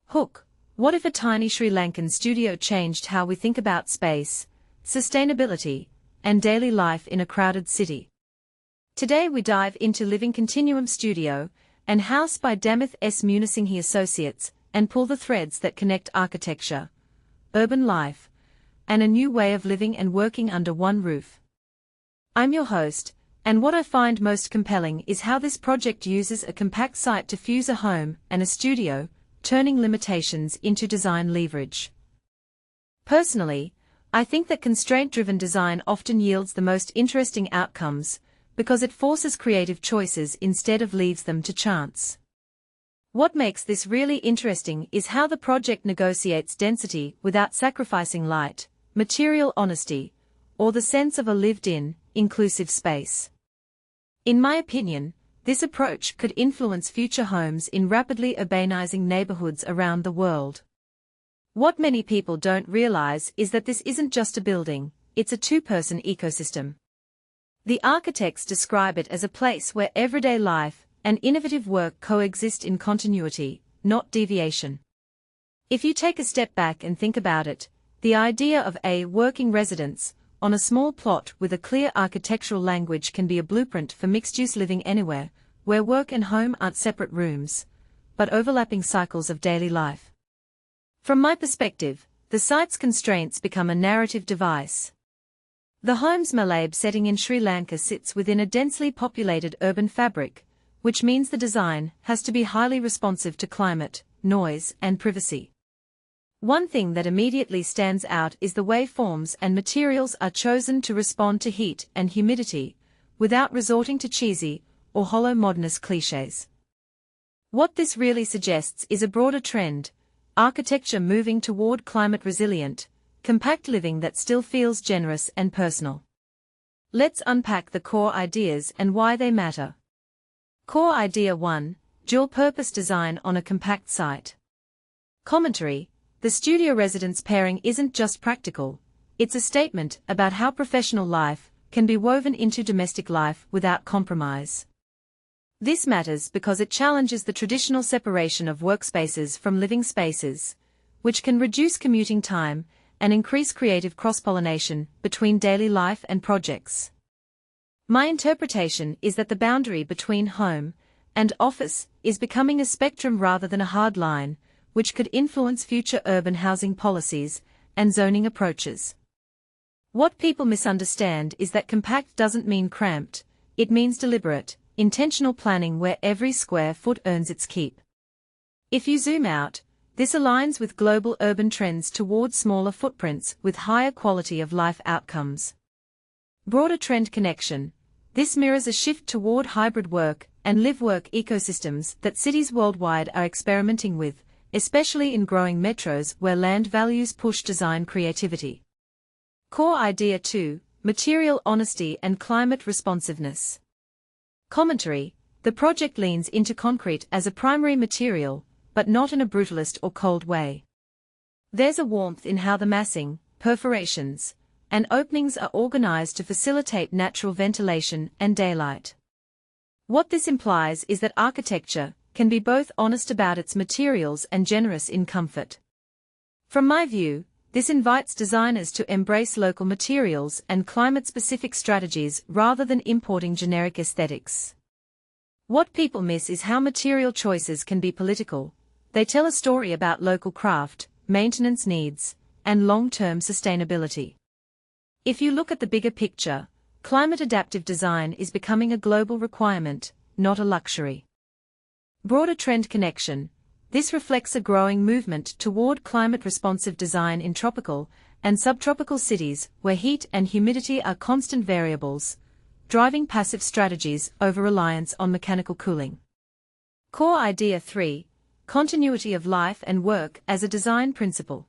Hook, what if a tiny Sri Lankan studio changed how we think about space, sustainability, and daily life in a crowded city? Today we dive into Living Continuum Studio, an house by Damith S Munasinghe Associates, and pull the threads that connect architecture, urban life, and a new way of living and working under one roof. I'm your host, and what I find most compelling is how this project uses a compact site to fuse a home and a studio, turning limitations into design leverage. Personally, I think that constraint-driven design often yields the most interesting outcomes, because it forces creative choices instead of leaves them to chance. What makes this really interesting is how the project negotiates density without sacrificing light, material honesty, or the sense of a lived-in, inclusive space. In my opinion, this approach could influence future homes in rapidly urbanizing neighborhoods around the world. What many people don't realize is that this isn't just a building, it's a two-person ecosystem. The architects describe it as a place where everyday life and innovative work coexist in continuity, not deviation. If you take a step back and think about it, the idea of a working residence on a small plot with a clear architectural language can be a blueprint for mixed-use living anywhere, where work and home aren't separate rooms, but overlapping cycles of daily life. From my perspective, the site's constraints become a narrative device. The home's Malabe setting in Sri Lanka sits within a densely populated urban fabric, which means the design has to be highly responsive to climate, noise, and privacy. One thing that immediately stands out is the way forms and materials are chosen to respond to heat and humidity, without resorting to cheesy or hollow modernist clichés. What this really suggests is a broader trend, architecture moving toward climate-resilient, compact living that still feels generous and personal. Let's unpack the core ideas and why they matter. Core Idea 1, Dual-Purpose Design on a Compact Site. Commentary: the studio residence pairing isn't just practical, it's a statement about how professional life can be woven into domestic life without compromise. This matters because it challenges the traditional separation of workspaces from living spaces, which can reduce commuting time and increase creative cross-pollination between daily life and projects. My interpretation is that the boundary between home and office is becoming a spectrum rather than a hard line, which could influence future urban housing policies and zoning approaches. What people misunderstand is that compact doesn't mean cramped, it means deliberate, intentional planning where every square foot earns its keep. If you zoom out, this aligns with global urban trends towards smaller footprints with higher quality of life outcomes. Broader trend connection: this mirrors a shift toward hybrid work and live-work ecosystems that cities worldwide are experimenting with, especially in growing metros where land values push design creativity. Core Idea 2, Material Honesty and Climate Responsiveness. Commentary: the project leans into concrete as a primary material, but not in a brutalist or cold way. There's a warmth in how the massing, perforations, and openings are organized to facilitate natural ventilation and daylight. What this implies is that architecture can be both honest about its materials and generous in comfort. From my view, this invites designers to embrace local materials and climate-specific strategies rather than importing generic aesthetics. What people miss is how material choices can be political. They tell a story about local craft, maintenance needs, and long-term sustainability. If you look at the bigger picture, climate-adaptive design is becoming a global requirement, not a luxury. Broader trend connection: this reflects a growing movement toward climate-responsive design in tropical and subtropical cities where heat and humidity are constant variables, driving passive strategies over reliance on mechanical cooling. Core Idea 3, Continuity of Life and Work as a Design Principle.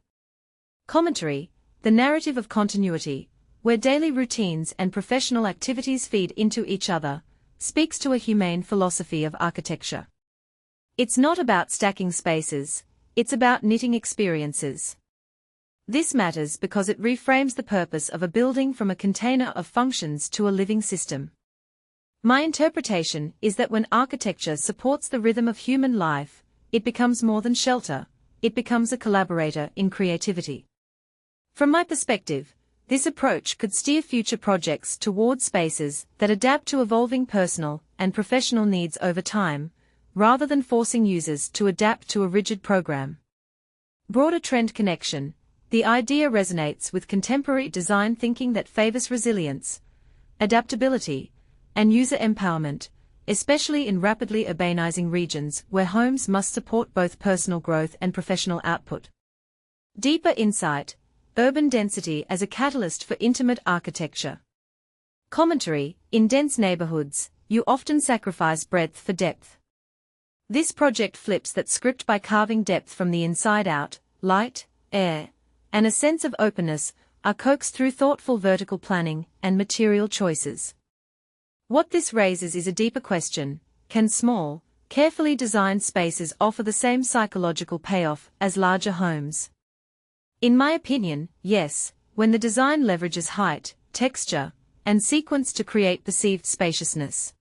Commentary: the narrative of continuity, where daily routines and professional activities feed into each other, speaks to a humane philosophy of architecture. It's not about stacking spaces, it's about knitting experiences. This matters because it reframes the purpose of a building from a container of functions to a living system. My interpretation is that when architecture supports the rhythm of human life, it becomes more than shelter, it becomes a collaborator in creativity. From my perspective, this approach could steer future projects toward spaces that adapt to evolving personal and professional needs over time, rather than forcing users to adapt to a rigid program. Broader trend connection. The idea resonates with contemporary design thinking that favors resilience, adaptability, and user empowerment, especially in rapidly urbanizing regions where homes must support both personal growth and professional output. Deeper insight. Urban density as a catalyst for intimate architecture. Commentary. In dense neighborhoods, you often sacrifice breadth for depth. This project flips that script by carving depth from the inside out. Light, air, and a sense of openness are coaxed through thoughtful vertical planning and material choices. What this raises is a deeper question: can small, carefully designed spaces offer the same psychological payoff as larger homes? In my opinion, yes, when the design leverages height, texture, and sequence to create perceived spaciousness.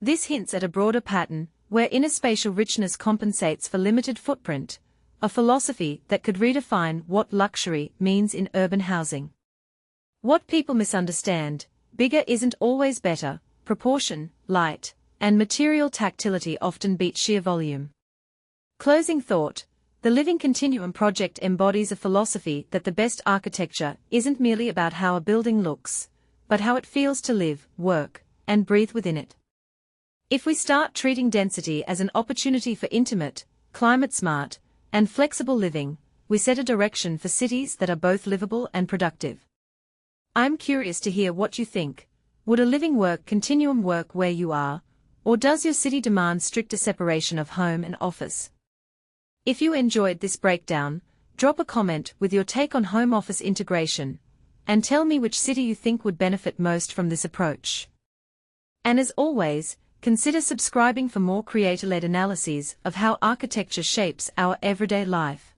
This hints at a broader pattern, where inner spatial richness compensates for limited footprint, a philosophy that could redefine what luxury means in urban housing. What people misunderstand: bigger isn't always better. Proportion, light, and material tactility often beat sheer volume. Closing thought. The Living Continuum project embodies a philosophy that the best architecture isn't merely about how a building looks, but how it feels to live, work, and breathe within it. If we start treating density as an opportunity for intimate, climate-smart, and flexible living, we set a direction for cities that are both livable and productive. I'm curious to hear what you think. Would a living continuum work where you are, or does your city demand stricter separation of home and office? If you enjoyed this breakdown, drop a comment with your take on home office integration, and tell me which city you think would benefit most from this approach. And as always, consider subscribing for more creator-led analyses of how architecture shapes our everyday life.